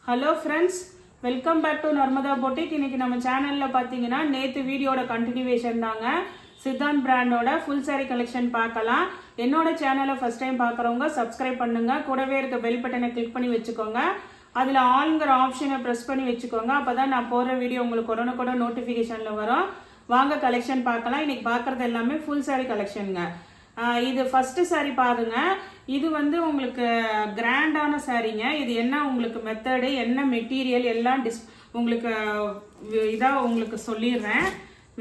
Hello friends, welcome back to Narmada boutique. இன்னைக்கு நம்ம சேனலில் பார்த்தீங்கன்னா நேற்று வீடியோட கண்டினியூவேஷன் தாங்க. சித்தாந்த் பிராண்டோட ஃபுல் சாரி கலெக்ஷன் பார்க்கலாம். என்னோட சேனலை ஃபர்ஸ்ட் டைம் பார்க்குறவங்க சப்ஸ்கிரைப் பண்ணுங்க. கூடவே இருக்க பெல் பட்டனை கிளிக் பண்ணி வச்சுக்கோங்க. அதில் ஆல்ங்கிற ஆப்ஷனை ப்ரெஸ் பண்ணி வச்சுக்கோங்க. அப்போ தான் நான் போடுற வீடியோ உங்களுக்கு உடனுக்குடன் நோட்டிஃபிகேஷனில் வரும். வாங்க கலெக்ஷன் பார்க்கலாம். இன்னைக்கு பார்க்குறது எல்லாமே ஃபுல் சாரி கலெக்ஷனுங்க. இது ஃபர்ஸ்ட் சாரி பாருங்க. இது வந்து உங்களுக்கு கிராண்டான சாரிங்க. இது என்ன உங்களுக்கு மெத்தடு, என்ன மெட்டீரியல் எல்லாம் உங்களுக்கு இதாக உங்களுக்கு சொல்லிடுறேன்.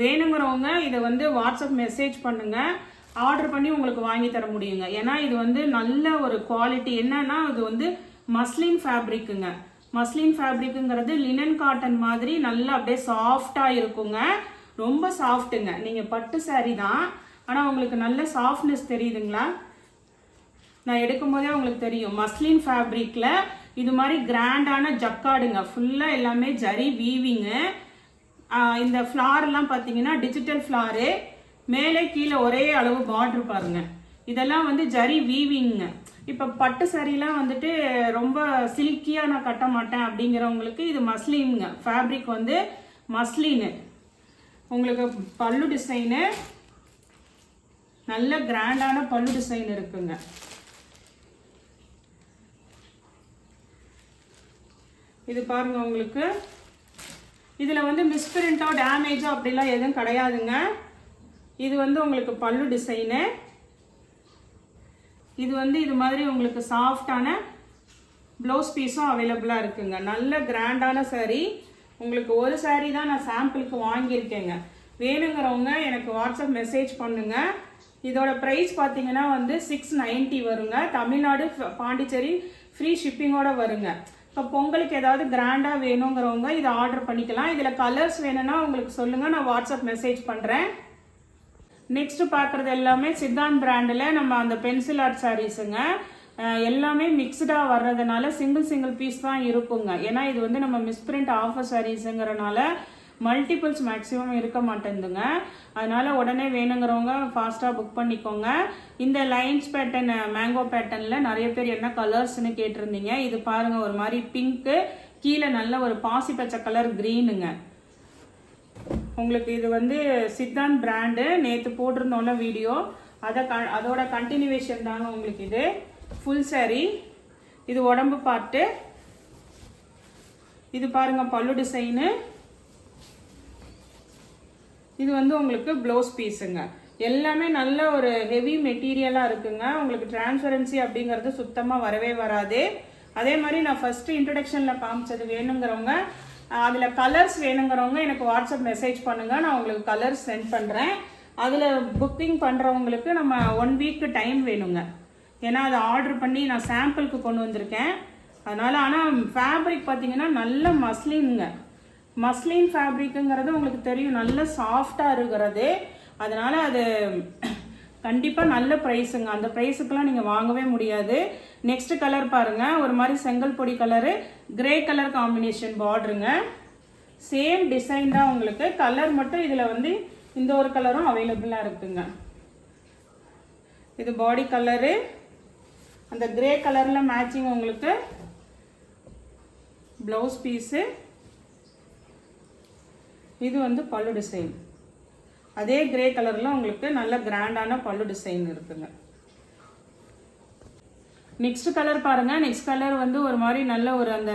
வேணுங்கிறவங்க இதை வந்து வாட்ஸ்அப் மெசேஜ் பண்ணுங்க. ஆர்டர் பண்ணி உங்களுக்கு வாங்கி தர முடியுங்க. ஏன்னா இது வந்து நல்ல ஒரு குவாலிட்டி. என்னன்னா இது வந்து மஸ்லின் ஃபேப்ரிக்குங்க. மஸ்லின் ஃபேப்ரிக்குங்கிறது லினன் காட்டன் மாதிரி நல்லா அப்படியே சாஃப்டாக இருக்குங்க. ரொம்ப சாஃப்ட்டுங்க. நீங்கள் பட்டு சாரி தான், ஆனால் உங்களுக்கு நல்ல சாஃப்ட்னஸ் தெரியுதுங்களா? நான் எடுக்கும் போதே உங்களுக்கு தெரியும். மஸ்லின் ஃபேப்ரிக்ல இது மாதிரி கிராண்டான ஜக்காடுங்க. ஃபுல்லாக எல்லாமே ஜரி வீவிங்கு. இந்த ஃப்ளார்லாம் பார்த்தீங்கன்னா டிஜிட்டல் ஃப்ளாரு. மேலே கீழே ஒரே அளவு பார்டர் பாருங்க. இதெல்லாம் வந்து ஜரி வீவிங்க. இப்போ பட்டு சாரிலாம் வந்துட்டு ரொம்ப சில்கியாக நான் கட்ட மாட்டேன் அப்படிங்கிறவங்களுக்கு இது மஸ்லின்ங்க. ஃபேப்ரிக் வந்து மஸ்லின்னு. உங்களுக்கு பல்லு டிசைனு நல்ல கிராண்டான பல்லு டிசைன் இருக்குங்க. இது பாருங்க. உங்களுக்கு இதில் வந்து மிஸ்பிரிண்டோ டேமேஜோ அப்படிலாம் எதுவும் கிடையாதுங்க. இது வந்து உங்களுக்கு பல்லு டிசைனு. இது வந்து இது மாதிரி உங்களுக்கு சாஃப்டான ப்ளவுஸ் பீஸும் அவைலபிளாக இருக்குங்க. நல்ல கிராண்டான சாரீ. உங்களுக்கு ஒரு சாரீ தான் நான் சாம்பிளுக்கு வாங்கியிருக்கேங்க. வேணுங்கிறவங்க எனக்கு வாட்ஸ்அப் மெசேஜ் பண்ணுங்க. இதோட ப்ரைஸ் பார்த்தீங்கன்னா வந்து 690 வருங்க. தமிழ்நாடு பாண்டிச்சேரி ஃப்ரீ ஷிப்பிங்கோட வருங்க. இப்போ பொங்கலுக்கு ஏதாவது கிராண்டாக வேணுங்கிறவங்க இதை ஆர்டர் பண்ணிக்கலாம். இதில் கலர்ஸ் வேணும்னா உங்களுக்கு சொல்லுங்கள், நான் வாட்ஸ்அப் மெசேஜ் பண்ணுறேன். நெக்ஸ்ட் பார்க்குறது எல்லாமே சித்தாந்த் பிராண்டில் நம்ம அந்த பென்சில் ஆர்ட் சாரீஸுங்க. எல்லாமே மிக்ஸ்டாக வர்றதுனால சிங்கிள் பீஸ் தான் இருக்குங்க. ஏன்னா இது வந்து நம்ம மிஸ்பிரிண்ட் ஆஃபர் சாரீஸுங்கிறனால மல்டிபிள்ஸ் மேக்ஸிமம் இருக்க மாட்டேங்குதுங்க. அதனால உடனே வேணுங்கிறவங்க ஃபாஸ்ட்டாக புக் பண்ணிக்கோங்க. இந்த லைன்ஸ் பேட்டர்ன், மேங்கோ பேட்டர்னில் நிறைய பேர் என்ன கலர்ஸ்ன்னு கேட்டிருந்தீங்க. இது பாருங்க, ஒரு மாதிரி பிங்க்கு, கீழே நல்ல ஒரு பாசி பச்சை கலர் கிரீனுங்க. உங்களுக்கு இது வந்து சித்தாந்த் பிராண்டு. நேற்று போட்டிருந்தோம்ல வீடியோ, அதோட கண்டினியூவேஷன் தாங்க உங்களுக்கு இது ஃபுல் சாரி. இது உடம்பு பாட்டு. இது பாருங்க பல்லு டிசைனு. இது வந்து உங்களுக்கு ப்ளவுஸ் பீஸுங்க. எல்லாமே நல்ல ஒரு ஹெவி மெட்டீரியலாக இருக்குங்க. உங்களுக்கு டிரான்ஸ்பரன்சி அப்படிங்கிறது சுத்தமாக வரவே வராது. அதே மாதிரி நான் ஃபர்ஸ்ட் இன்ட்ரடக்ஷனில் காமிச்சது வேணுங்கிறவங்க, அதில் கலர்ஸ் வேணுங்கிறவங்க எனக்கு வாட்ஸ்அப் மெசேஜ் பண்ணுங்கள். நான் உங்களுக்கு கலர்ஸ் சென்ட் பண்ணுறேன். அதில் புக்கிங் பண்ணுறவங்களுக்கு நம்ம 1 வீக் டைம் வேணுங்க. ஏன்னா அதை ஆர்டர் பண்ணி நான் சாம்பிளுக்கு கொண்டு வந்திருக்கேன். அதனால் ஆனால் ஃபேப்ரிக் பார்த்தீங்கன்னா நல்ல மஸ்லின்ங்க. மஸ்லின் ஃபேப்ரிக்குங்கிறது உங்களுக்கு தெரியும், நல்ல சாஃப்டாக இருக்கிறது. அதனால் அது கண்டிப்பாக நல்ல ப்ரைஸுங்க. அந்த ப்ரைஸுக்கெல்லாம் நீங்கள் வாங்கவே முடியாது. நெக்ஸ்ட் கலர் பாருங்கள். ஒரு மாதிரி செங்கல் பொடி கலரு, கிரே கலர் காம்பினேஷன் பார்டருங்க. சேம் டிசைன் தான் உங்களுக்கு. கலர் மட்டும் இதில் வந்து இந்த ஒரு கலரும் அவைலபிளாக இருக்குங்க. இது பாடி கலரு. அந்த கிரே கலரில் மேட்சிங் உங்களுக்கு ப்ளவுஸ் பீஸு. இது வந்து பல்லு டிசைன். அதே கிரே கலரில் உங்களுக்கு நல்ல கிராண்டான பல்லு டிசைன் இருக்குங்க. நெக்ஸ்ட் கலர் பாருங்க. நெக்ஸ்ட் கலர் வந்து ஒரு மாதிரி நல்ல ஒரு அந்த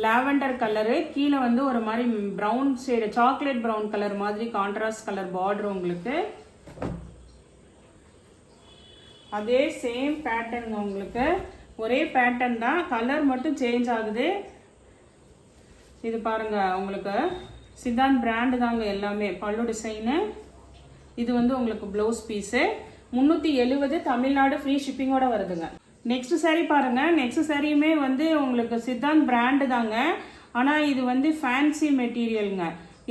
லாவெண்டர் கலரு. கீழே வந்து ஒரு மாதிரி brown shade, chocolate brown colour மாதிரி கான்ட்ராஸ்ட் கலர் பார்டர் உங்களுக்கு. அதே சேம் பேட்டர்ன் உங்களுக்கு. ஒரே பேட்டர்ன் தான், கலர் மட்டும் சேஞ்ச் ஆகுது. இது பாருங்க உங்களுக்கு சித்தாந்த் பிராண்டு தாங்க எல்லாமே. பல்லு டிசைனு. இது வந்து உங்களுக்கு ப்ளவுஸ் பீஸு. 370 தமிழ்நாடு ஃப்ரீ ஷிப்பிங்கோட வருதுங்க. நெக்ஸ்ட் சாரீ பாருங்க. நெக்ஸ்ட் சாரியுமே வந்து உங்களுக்கு சித்தாந்த் பிராண்டு தாங்க. ஆனால் இது வந்து ஃபேன்சி மெட்டீரியலுங்க.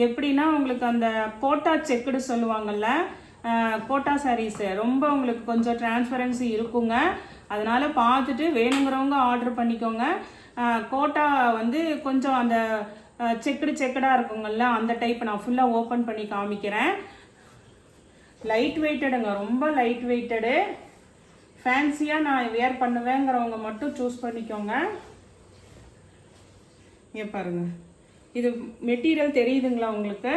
எப்படின்னா உங்களுக்கு அந்த கோட்டா செக்குடு சொல்லுவாங்கல்ல, கோட்டா சாரீஸு ரொம்ப உங்களுக்கு கொஞ்சம் டிரான்ஸ்பரன்சி இருக்குங்க. அதனால பார்த்துட்டு வேணுங்கிறவங்க ஆர்டர் பண்ணிக்கோங்க. கோட்டா வந்து கொஞ்சம் அந்த செக்கடாக இருக்குங்கல்ல, அந்த டைப் நான் ஃபுல்லாக ஓப்பன் பண்ணி காமிக்கிறேன். லைட் வெயிட்டடுங்க, ரொம்ப லைட் வெயிட்டடு. ஃபேன்சியாக நான் வேர் பண்ணுவேங்கிறவங்க மட்டும் சூஸ் பண்ணிக்கோங்க. இங்கே பாருங்கள், இது மெட்டீரியல் தெரியுதுங்களா உங்களுக்கு?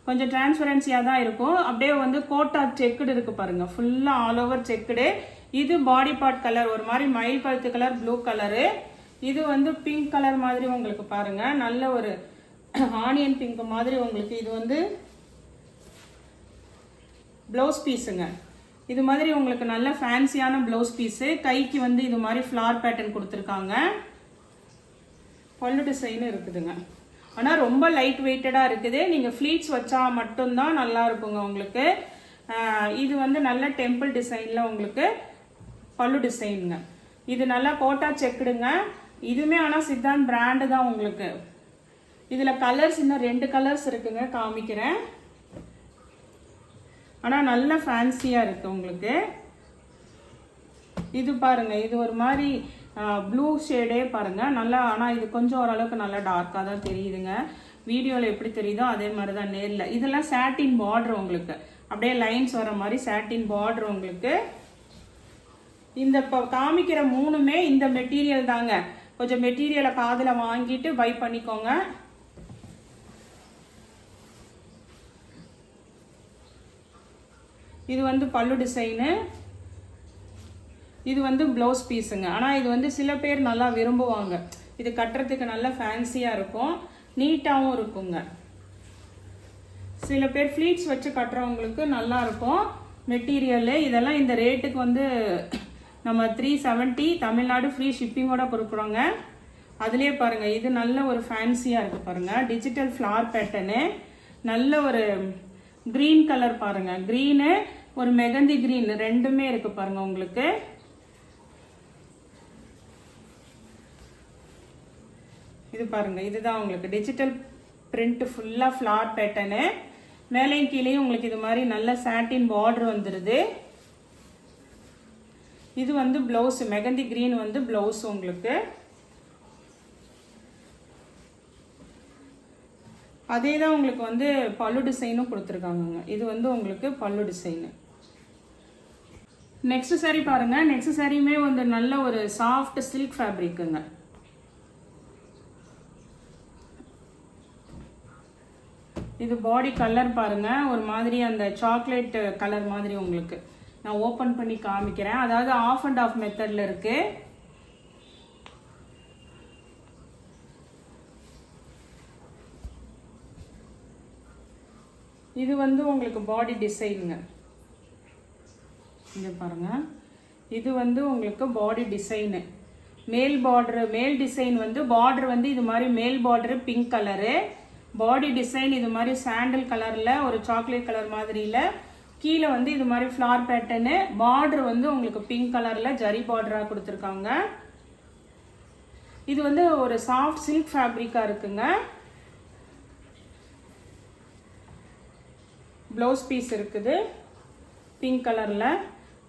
கொஞ்சம் டிரான்ஸ்பரன்சியாக தான் இருக்கும். அப்படியே வந்து கோட்டா செக்குடு இருக்குது பாருங்கள், ஃபுல்லாக ஆல் ஓவர் செக்குடு. இது பாடி பார்ட் கலர் ஒரு மாதிரி மயில் கழுத்து கலர் ப்ளூ கலரு. இது வந்து பிங்க் கலர் மாதிரி உங்களுக்கு பாருங்கள், நல்ல ஒரு ஆனியன் பிங்க் மாதிரி உங்களுக்கு. இது வந்து ப்ளவுஸ் பீஸுங்க. இது மாதிரி உங்களுக்கு நல்ல ஃபேன்சியான ப்ளவுஸ் பீஸு. கைக்கு வந்து இது மாதிரி ஃப்ளார் பேட்டர்ன் கொடுத்துருக்காங்க. பல்லு டிசைன் இருக்குதுங்க. ஆனால் ரொம்ப லைட் வெயிட்டடாக இருக்குது. நீங்கள் ஃப்ளீட்ஸ் வச்சா மட்டும்தான் நல்லா இருக்குங்க உங்களுக்கு. இது வந்து நல்ல டெம்பிள் டிசைனில் உங்களுக்கு பல்லு டிசைனுங்க. இது நல்லா கோட்டா செக்குடுங்க. இதுவுமே ஆனால் சித்தாந்த் பிராண்டு தான் உங்களுக்கு. இதில் கலர்ஸ் இன்னும் 2 கலர்ஸ் இருக்குங்க, காமிக்கிறேன். ஆனால் நல்ல ஃபேன்சியாக இருக்குது உங்களுக்கு. இது பாருங்கள், இது ஒரு மாதிரி ப்ளூ ஷேடே பாருங்கள் நல்லா. ஆனால் இது கொஞ்சம் ஓரளவுக்கு நல்லா டார்க்காக தான் தெரியுதுங்க. வீடியோவில் எப்படி தெரியுதோ அதே மாதிரி தான் நேரில். இதெல்லாம் சாட்டின் பார்டர் உங்களுக்கு, அப்படியே லைன்ஸ் வர மாதிரி சாட்டின் பார்டர் உங்களுக்கு. இந்த இப்போ காமிக்கிற 3மே இந்த மெட்டீரியல் தாங்க. கொஞ்சம் மெட்டீரியலை காதில் வாங்கிட்டு பை பண்ணிக்கோங்க. இது வந்து பல்லு டிசைனு, இது வந்து ப்ளவுஸ் பீஸுங்க. ஆனால் இது வந்து சில பேர் நல்லா விரும்புவாங்க. இது கட்டுறதுக்கு நல்லா ஃபேன்சியாக இருக்கும், நீட்டாகவும் இருக்குங்க. சில பேர் ஃப்ளீட்ஸ் வச்சு கட்டுறவங்களுக்கு நல்லா இருக்கும் மெட்டீரியலு. இதெல்லாம் இந்த ரேட்டுக்கு வந்து நம்ம 370 தமிழ்நாடு ஃப்ரீ ஷிப்பிங்கோட கொடுக்குறோங்க. அதுலேயே பாருங்கள், இது நல்ல ஒரு ஃபேன்சியாக இருக்குது பாருங்கள். டிஜிட்டல் ஃப்ளார் பேட்டர்னு, நல்ல ஒரு க்ரீன் கலர் பாருங்கள். க்ரீனு ஒரு மெகந்தி க்ரீன் ரெண்டுமே இருக்குது பாருங்கள் உங்களுக்கு. இது பாருங்கள், இதுதான் உங்களுக்கு டிஜிட்டல் பிரிண்ட் ஃபுல்லாக ஃப்ளார் பேட்டர்னு. மேலேயும் கீழேயும் உங்களுக்கு இது மாதிரி நல்ல சாட்டின் பார்டர் வந்துடுது. இது வந்து ப்ளவுஸ், மெகந்தி க்ரீன் வந்து ப்ளவுஸ் உங்களுக்கு. அதே தான் உங்களுக்கு வந்து பல்லு டிசைனும் கொடுத்துருக்காங்க. இது வந்து உங்களுக்கு பல்லு டிசைனு. நெக்ஸ்ட் சாரீ பாருங்கள். நெக்ஸ்ட் சாரியுமே வந்து நல்ல ஒரு சாஃப்ட் சில்க் ஃபேப்ரிக்குங்க. இது பாடி கலர் பாருங்கள், ஒரு மாதிரி அந்த சாக்லேட் கலர் மாதிரி உங்களுக்கு. நான் ஓப்பன் பண்ணி காமிக்கிறேன். அதாவது ஆஃப் அண்ட் ஆஃப் மெத்தடில் இருக்குது. இது வந்து உங்களுக்கு பாடி டிசைனுங்க. இங்கே பாருங்கள், இது வந்து உங்களுக்கு பாடி டிசைனு. மேல் பார்டரு, மேல் டிசைன் வந்து பார்டர் வந்து இது மாதிரி மேல் பார்டரு பிங்க் கலரு. பாடி டிசைன் இது மாதிரி சாண்டல் கலரில் ஒரு சாக்லேட் கலர் மாதிரியில். கீழே வந்து இது மாதிரி ஃப்ளார் பேட்டர்னு. பார்டர் வந்து உங்களுக்கு பிங்க் கலரில் ஜரி பார்டராக கொடுத்துருக்காங்க. இது வந்து ஒரு சாஃப்ட் சில்க் ஃபேப்ரிக்காக இருக்குங்க. ப்ளவுஸ் பீஸ் இருக்குது பிங்க் கலரில்.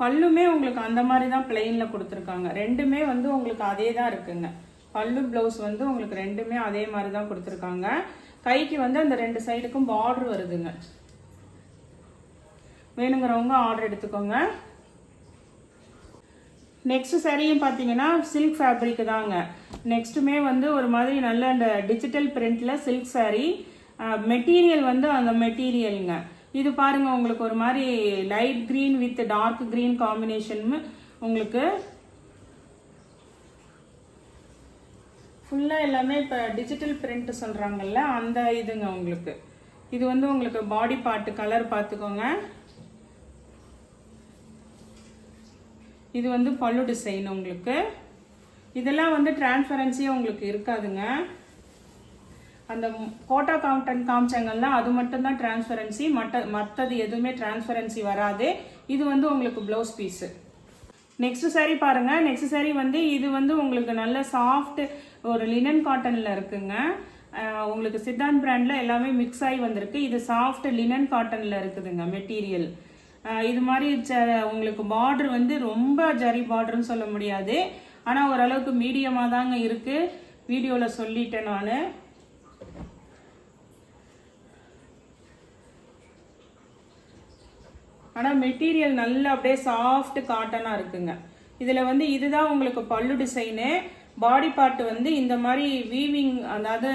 பல்லுமே உங்களுக்கு அந்த மாதிரி தான் பிளெயினில் கொடுத்துருக்காங்க. ரெண்டுமே வந்து உங்களுக்கு அதே தான் இருக்குங்க. பல்லு ப்ளவுஸ் வந்து உங்களுக்கு ரெண்டுமே அதே மாதிரி தான் கொடுத்துருக்காங்க. கைக்கு வந்து அந்த 2 சைடுக்கும் பார்டர் வருதுங்க. வேணுங்கிறவங்க ஆர்டர் எடுத்துக்கோங்க. நெக்ஸ்ட் சாரியும் பார்த்தீங்கன்னா சில்க் ஃபேப்ரிக் தாங்க. நெக்ஸ்ட்டுமே வந்து ஒரு மாதிரி நல்ல அந்த டிஜிட்டல் பிரிண்டில் சில்க் சாரீ. மெட்டீரியல் வந்து அந்த மெட்டீரியலுங்க. இது பாருங்க, உங்களுக்கு ஒரு மாதிரி light green with dark green combination உங்களுக்கு. ஃபுல்லாக எல்லாமே இப்போ டிஜிட்டல் பிரிண்ட் சொல்கிறாங்கல்ல, அந்த இதுங்க உங்களுக்கு. இது வந்து உங்களுக்கு பாடி பார்ட்டு கலர் பார்த்துக்கோங்க. இது வந்து பல்லு டிசைன் உங்களுக்கு. இதெல்லாம் வந்து டிரான்ஸ்பரன்சியாக உங்களுக்கு இருக்காதுங்க. அந்த கோட்டா காட்டன் காமிச்சாங்கல்ல, அது மட்டும்தான் டிரான்ஸ்பரன்சி. மற்றது எதுவுமே டிரான்ஸ்பரன்சி வராது. இது வந்து உங்களுக்கு ப்ளவுஸ் பீஸு. நெக்ஸ்ட் சாரீ பாருங்க. நெக்ஸ்ட் சாரீ வந்து இது வந்து உங்களுக்கு நல்ல சாஃப்ட் ஒரு லினன் காட்டனில் இருக்குங்க. உங்களுக்கு சித்தாந்த் பிராண்டில் எல்லாமே மிக்ஸ் ஆகி வந்திருக்கு. இது சாஃப்ட் லினன் காட்டனில் இருக்குதுங்க மெட்டீரியல். இது மாதிரி உங்களுக்கு பார்டர் வந்து ரொம்ப ஜரி பார்டர்னு சொல்ல முடியாது, ஆனால் ஓரளவுக்கு மீடியமாக தாங்க இருக்குது. வீடியோவில் சொல்லிட்டேன் நான். ஆனால் மெட்டீரியல் நல்ல அப்படியே சாஃப்ட் காட்டனாக இருக்குங்க. இதில் வந்து இதுதான் உங்களுக்கு பல்லு டிசைனு. பாடி பார்ட் வந்து இந்த மாதிரி வீவிங், அதாவது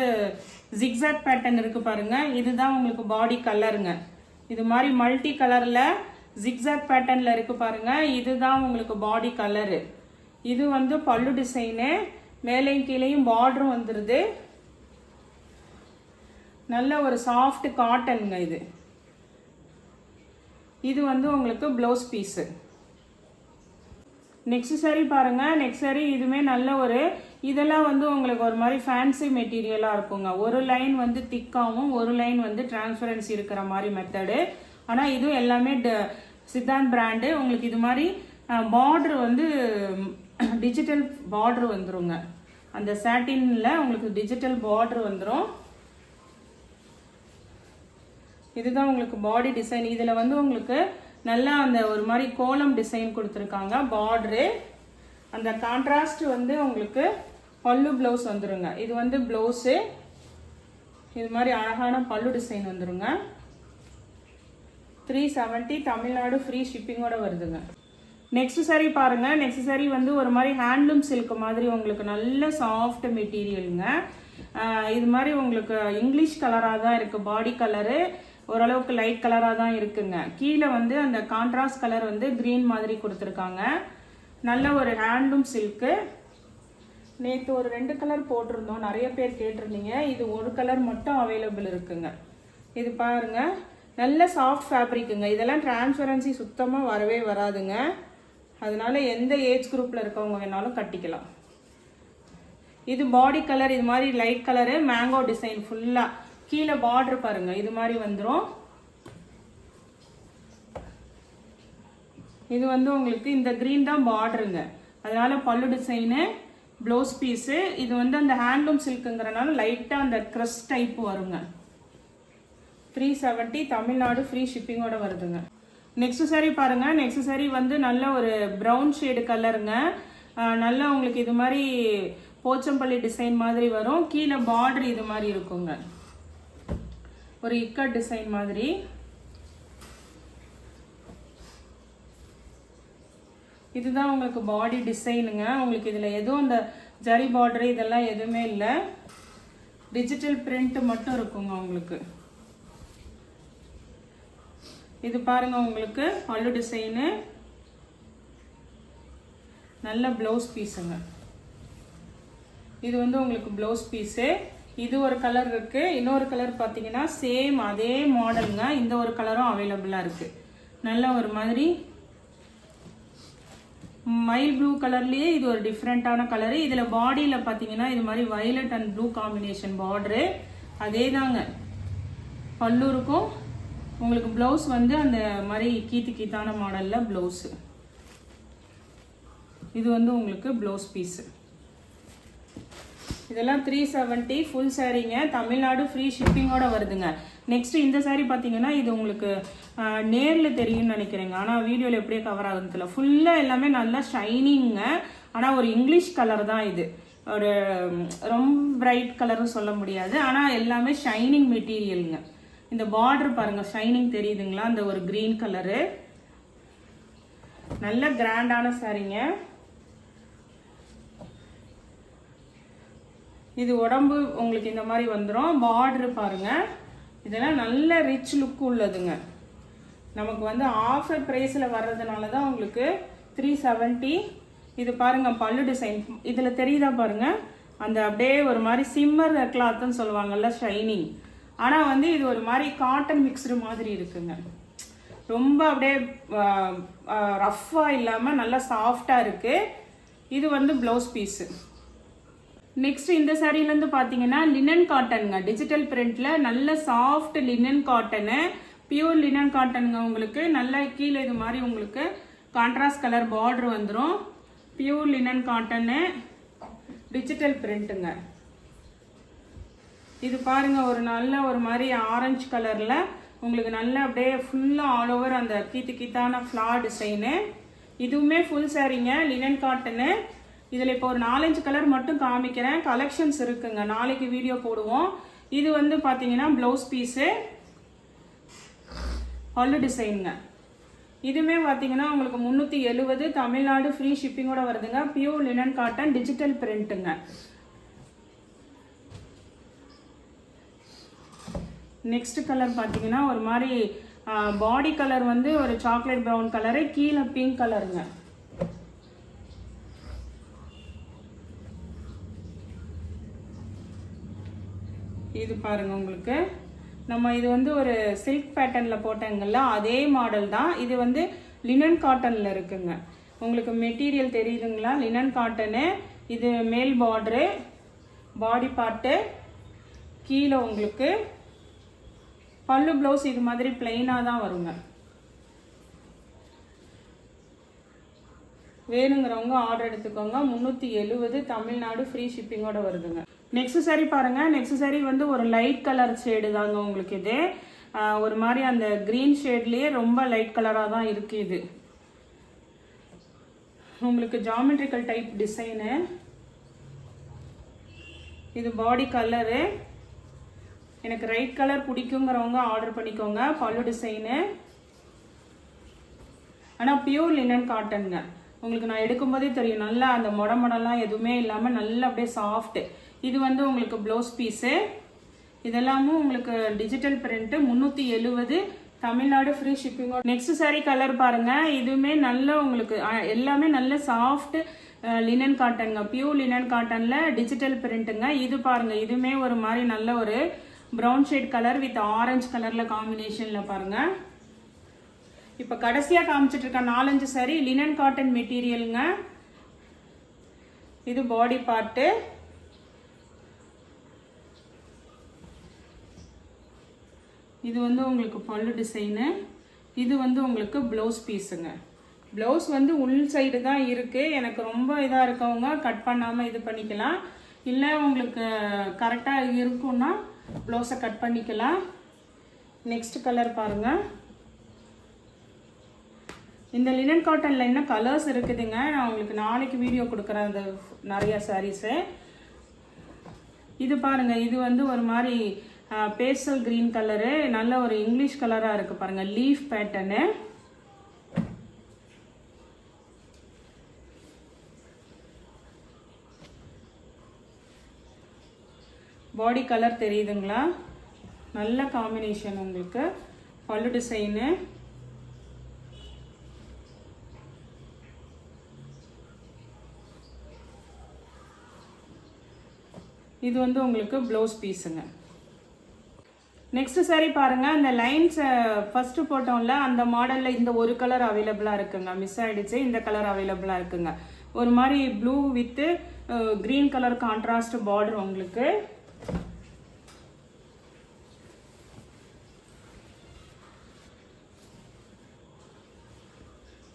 ஜிக்ஸாக் பேட்டர்ன் இருக்கு பாருங்க, இதுதான் உங்களுக்கு பாடி கலருங்க. இது மாதிரி மல்டி கலர்ல ஜிக்ஸாக் பேட்டர்ன்ல இருக்கு பாருங்க, இதுதான் உங்களுக்கு பாடி கலரு. இது வந்து பல்லு டிசைனு, மேலையும் கீழையும் பார்டரும் வந்துருது. நல்ல ஒரு சாஃப்ட் காட்டனுங்க இது. இது வந்து உங்களுக்கு ப்ளவுஸ் பீஸு. நெக்ஸ்ட் சாரி பாருங்க. நெக்ஸ்ட் சாரி இதுவுமே நல்ல ஒரு, இதெல்லாம் வந்து உங்களுக்கு ஒரு மாதிரி ஃபேன்சி மெட்டீரியலாக இருக்குங்க. ஒரு லைன் வந்து திக்காகவும் ஒரு லைன் வந்து டிரான்ஸ்பரன்சி இருக்கிற மாதிரி மெத்தடு. ஆனால் இதுவும் எல்லாமே சித்தாந்த் பிராண்டு. உங்களுக்கு இது மாதிரி பார்டர் வந்து டிஜிட்டல் பார்டர் வந்துருங்க. அந்த சாட்டின்ல உங்களுக்கு டிஜிட்டல் பார்டர் வந்துடும். இதுதான் உங்களுக்கு பாடி டிசைன். இதில் வந்து உங்களுக்கு நல்லா அந்த ஒரு மாதிரி கோலம் டிசைன் கொடுத்துருக்காங்க பார்டரு. அந்த கான்ட்ராஸ்ட் வந்து உங்களுக்கு பல்லு ப்ளவுஸ் வந்துருங்க. இது வந்து ப்ளவுஸு, இது மாதிரி அழகான பல்லு டிசைன் வந்துருங்க. 370 தமிழ்நாடு ஃப்ரீ ஷிப்பிங்கோட வருதுங்க. நெக்ஸ்ட் சாரி பாருங்க. நெக்ஸ்ட் சாரி வந்து ஒரு மாதிரி ஹேண்ட்லூம் சில்க் மாதிரி உங்களுக்கு நல்ல சாஃப்ட் மெட்டீரியலுங்க. இது மாதிரி உங்களுக்கு இங்கிலீஷ் கலராக தான் இருக்குது. பாடி கலரு ஓரளவுக்கு லைட் கலராக தான் இருக்குங்க. கீழே வந்து அந்த கான்ட்ராஸ்ட் கலர் வந்து க்ரீன் மாதிரி கொடுத்துருக்காங்க. நல்ல ஒரு ஹேண்ட்லூம் சில்க்கு. நேற்று ஒரு 2 கலர் போட்டிருந்தோம், நிறைய பேர் கேட்டிருந்தீங்க. இது ஒரு கலர் மட்டும் அவைலபிள் இருக்குங்க. இது பாருங்க, நல்ல சாஃப்ட் ஃபேப்ரிக்குங்க. இதெல்லாம் டிரான்ஸ்பரன்சி சுத்தமாக வரவே வராதுங்க. அதனால எந்த ஏஜ் குரூப்பில் இருக்கவங்க வேணாலும் கட்டிக்கலாம். இது பாடி கலர், இது மாதிரி லைட் கலரு, மேங்கோ டிசைன் ஃபுல்லாக. கீழே பார்டர் பாருங்க, இது மாதிரி வந்துடும். இது வந்து உங்களுக்கு இந்த கிரீன் தான் பார்டருங்க. அதனால பல்லு டிசைனு, ப்ளவுஸ் பீஸு. இது வந்து அந்த ஹேண்ட்லூம் சில்க்குங்கிறனால லைட்டாக அந்த க்ரஸ் டைப் வருங்க. 370 தமிழ்நாடு ஃப்ரீ ஷிப்பிங்கோட வருதுங்க. நெக்ஸ்ட் சாரி பாருங்க. நெக்ஸ்ட் சாரி வந்து நல்ல ஒரு ப்ரௌன் ஷேடு கலருங்க. நல்லா உங்களுக்கு இது மாதிரி போச்சம்பள்ளி டிசைன் மாதிரி வரும். கீழே பார்டர் இது மாதிரி இருக்குங்க, ஒரு இக்கட் டிசைன் மாதிரி. இதுதான் உங்களுக்கு பாடி டிசைனுங்க. உங்களுக்கு இதில் எதுவும் அந்த ஜரி பார்டர் இதெல்லாம் எதுவுமே இல்லை. டிஜிட்டல் பிரிண்ட் மட்டும் இருக்குங்க உங்களுக்கு. இது பாருங்க, உங்களுக்கு பல்லு டிசைனு, நல்ல ப்ளவுஸ் பீஸுங்க. இது வந்து உங்களுக்கு ப்ளவுஸ் பீஸு. இது ஒரு கலர் இருக்கு. இன்னொரு கலர் பார்த்தீங்கன்னா சேம் அதே மாடலுங்க. இந்த ஒரு கலரும் அவைலபிளாக இருக்கு. நல்ல ஒரு மாதிரி மைல் ப்ளூ கலர்லேயே இது ஒரு டிஃப்ரெண்ட்டான கலரு. இதில் பாடியில் பார்த்தீங்கன்னா இது மாதிரி violet and blue combination border. அதே தாங்க பல்லு இருக்கும். உங்களுக்கு ப்ளவுஸ் வந்து அந்த மாதிரி கீத்தான மாடலில் ப்ளவுஸு. இது வந்து உங்களுக்கு ப்ளவுஸ் பீஸு. இதெல்லாம் 370 ஃபுல் சாரீங்க. தமிழ்நாடு ஃப்ரீ ஷிப்பிங்கோட வருதுங்க. நெக்ஸ்ட் இந்த சாரீ பார்த்தீங்கன்னா இது உங்களுக்கு நேரில் தெரியும்னு நினைக்கிறேங்க. ஆனால் வீடியோவில் எப்படியே கவர் ஆகுதுல, ஃபுல்லாக எல்லாமே நல்லா ஷைனிங்க. ஆனால் ஒரு இங்கிலீஷ் கலர் தான் இது. ஒரு ரொம்ப பிரைட் கலர்னு சொல்ல முடியாது. ஆனால் எல்லாமே ஷைனிங் மெட்டீரியலுங்க. இந்த பார்டர் பாருங்க, ஷைனிங் தெரியுதுங்களா? அந்த ஒரு கிரீன் கலரு. நல்ல கிராண்டான சாரீங்க. இது உடம்பு உங்களுக்கு இந்த மாதிரி வந்துடும். பார்டர் பாருங்க, இதெல்லாம் நல்ல ரிச் லுக் உள்ளதுங்க. நமக்கு வந்து ஆஃபர் ப்ரைஸில் வர்றதுனால தான் உங்களுக்கு 370. இது பாருங்க பல்லு டிசைன். இதில் தெரியுதா பாருங்க, அந்த அப்படியே ஒரு மாதிரி சிம்மர் கிளாத்துன்னு சொல்லுவாங்கல்ல, ஷைனிங். ஆனால் வந்து இது ஒரு மாதிரி காட்டன் மிக்ஸ்டு மாதிரி இருக்குங்க. ரொம்ப அப்படியே ரஃப்பாக இல்லாமல் நல்லா சாஃப்டாக இருக்குது. இது வந்து ப்ளவுஸ் பீஸு. நெக்ஸ்ட் இந்த சாரீலேருந்து பார்த்தீங்கன்னா லினன் காட்டனுங்க. டிஜிட்டல் பிரிண்ட்ல நல்ல soft linen cotton, pure linen காட்டனுங்க. உங்களுக்கு நல்லா கீழே இது மாதிரி உங்களுக்கு கான்ட்ராஸ்ட் கலர் பார்டர் வந்துடும். பியூர் லினன் காட்டனு, டிஜிட்டல் பிரிண்ட்டுங்க. இது பாருங்க, ஒரு நல்ல ஒரு மாதிரி ஆரஞ்சு கலர்ல உங்களுக்கு நல்ல அப்படியே ஃபுல்லாக ஆல் ஓவர் அந்த கீத்தான ஃப்ளார் டிசைனு. இதுவுமே ஃபுல் சாரீங்க, லினன் காட்டனு. இதில் இப்போ ஒரு 4-5 கலர் மட்டும் காமிக்கிறேன். கலெக்ஷன்ஸ் இருக்குங்க, நாளைக்கு வீடியோ போடுவோம். இது வந்து பார்த்தீங்கன்னா ப்ளவுஸ் பீஸு, பல்லு டிசைனுங்க. இதுமே பார்த்தீங்கன்னா உங்களுக்கு 370 தமிழ்நாடு ஃப்ரீ ஷிப்பிங்கோட வருதுங்க. பியூர் லினன் காட்டன் டிஜிட்டல் பிரிண்ட்டுங்க. நெக்ஸ்ட் கலர் பார்த்தீங்கன்னா ஒரு மாதிரி பாடி கலர் வந்து ஒரு சாக்லேட் ப்ரௌன் கலரு, கீழே பிங்க் கலருங்க. இது பாருங்க உங்களுக்கு நம்ம இது வந்து ஒரு சில்க் பேட்டர்னில் போட்டாங்கல்ல அதே மாடல் தான். இது வந்து லினன் காட்டனில் இருக்குங்க. உங்களுக்கு மெட்டீரியல் தெரியுதுங்களா? Linen cotton. இது மேல் பார்டரு, பாடி பார்ட்டு, கீழே உங்களுக்கு பல்லு ப்ளவுஸ் இது மாதிரி பிளெயினாக தான் வருங்க. வேணுங்கிறவங்க ஆர்டர் எடுத்துக்கோங்க. 370 தமிழ்நாடு ஃப்ரீ ஷிப்பிங்கோட வருதுங்க. நெக்ஸ்ட் சாரி பாருங்க. நெக்ஸ்ட் சாரி வந்து ஒரு லைட் கலர் ஷேடு தாங்க உங்களுக்கு. இது ஒரு மாதிரி அந்த கிரீன் ஷேட்லயே ரொம்ப லைட் கலராக தான் இருக்கு. இது உங்களுக்கு ஜாமெட்ரிக்கல் டைப் டிசைனு. இது பாடி கலரு. எனக்கு ரைட் கலர் பிடிக்குங்கிறவங்க ஆர்டர் பண்ணிக்கோங்க. பல்லு டிசைனு. ஆனால் பியூர் லினன் காட்டனுங்க. உங்களுக்கு நான் எடுக்கும்போதே தெரியும் நல்லா அந்த மொடலாம் எதுவுமே இல்லாமல் நல்லா அப்படியே சாஃப்ட். இது வந்து உங்களுக்கு ப்ளவுஸ் பீஸு. இதெல்லாமும் உங்களுக்கு டிஜிட்டல் பிரிண்ட்டு. 370 தமிழ்நாடு ஃப்ரீ ஷிப்பிங்கோட. நெக்ஸ்ட் சாரி கலர் பாருங்க. இதுவுமே நல்ல உங்களுக்கு எல்லாமே நல்ல சாஃப்ட் லினன் காட்டனுங்க. பியூர் லினன் காட்டன்ல டிஜிட்டல் பிரிண்ட்டுங்க. இது பாருங்க. இதுவுமே ஒரு மாதிரி நல்ல ஒரு brown shade colour with orange கலர்ல காம்பினேஷன்ல பாருங்க. இப்போ கடைசியாக காமிச்சிட்டு இருக்க 4-5 சாரி லினன் காட்டன் மெட்டீரியலுங்க. இது பாடி பார்ட்டு. இது வந்து உங்களுக்கு பல்லு டிசைனு. இது வந்து உங்களுக்கு ப்ளவுஸ் பீஸுங்க. ப்ளவுஸ் வந்து உள் சைடு தான் இருக்குது. எனக்கு ரொம்ப இதாக இருக்கவங்க கட் பண்ணாமல் இது பண்ணிக்கலாம். இல்லை உங்களுக்கு கரெக்டாக இருக்குன்னா ப்ளவுஸை கட் பண்ணிக்கலாம். நெக்ஸ்ட் கலர் பாருங்கள். இந்த லினன் காட்டனில் என்ன கலர்ஸ் இருக்குதுங்க. நான் உங்களுக்கு நாளைக்கு வீடியோ கொடுக்குறேன் அந்த நிறைய சாரீஸு. இது பாருங்கள். இது வந்து ஒரு மாதிரி பேஸ்டல் கிரீன் கலரு. நல்ல ஒரு இங்கிலீஷ் கலராக இருக்குது பாருங்கள். Leaf pattern. பாடி கலர் தெரியுதுங்களா? நல்ல காம்பினேஷன் உங்களுக்கு. பல்லு டிசைனு. இது வந்து உங்களுக்கு ப்ளவுஸ் பீஸுங்க. நெக்ஸ்ட் சாரி பாருங்க. அந்த லைன்ஸ் ஃபர்ஸ்ட் போட்டோம்ல அந்த மாடல்ல இந்த ஒரு கலர் அவைலபிளா இருக்குங்க. மிஸ் ஆயிடுச்சு. இந்த கலர் அவைலபிளா இருக்குங்க. ஒரு மாதிரி blue with green colour contrast border உங்களுக்கு.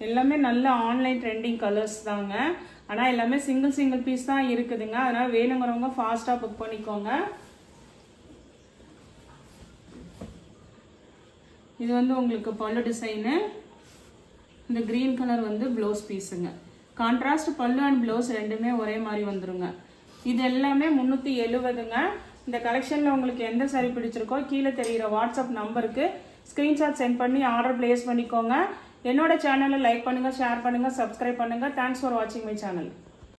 எல்லாமே நல்ல ஆன்லைன் ட்ரெண்டிங் கலர்ஸ் தாங்க. ஆனால் எல்லாமே சிங்கிள் பீஸ் தான் இருக்குதுங்க. அதனால் வேணுங்கிறவங்க ஃபாஸ்ட்டாக புக் பண்ணிக்கோங்க. இது வந்து உங்களுக்கு பல்லு டிசைனு. இந்த கிரீன் கலர் வந்து ப்ளவுஸ் பீஸுங்க. கான்ட்ராஸ்ட் பல்லு அண்ட் ப்ளவுஸ் ரெண்டுமே ஒரே மாதிரி வந்துருங்க. இது எல்லாமே 370ங்க. இந்த கலெக்ஷனில் உங்களுக்கு எந்த சாரி பிடிச்சிருக்கோ கீழே தெரிகிற வாட்ஸ்அப் நம்பருக்கு ஸ்க்ரீன்ஷாட் சென்ட் பண்ணி ஆர்டர் பிளேஸ் பண்ணிக்கோங்க. என்னோட சேனலை லைக் பண்ணுங்கள், ஷேர் பண்ணுங்கள், சப்ஸ்கிரைப் பண்ணுங்கள். தேங்க்ஸ் ஃபார் வாட்சிங் மை சேனல்.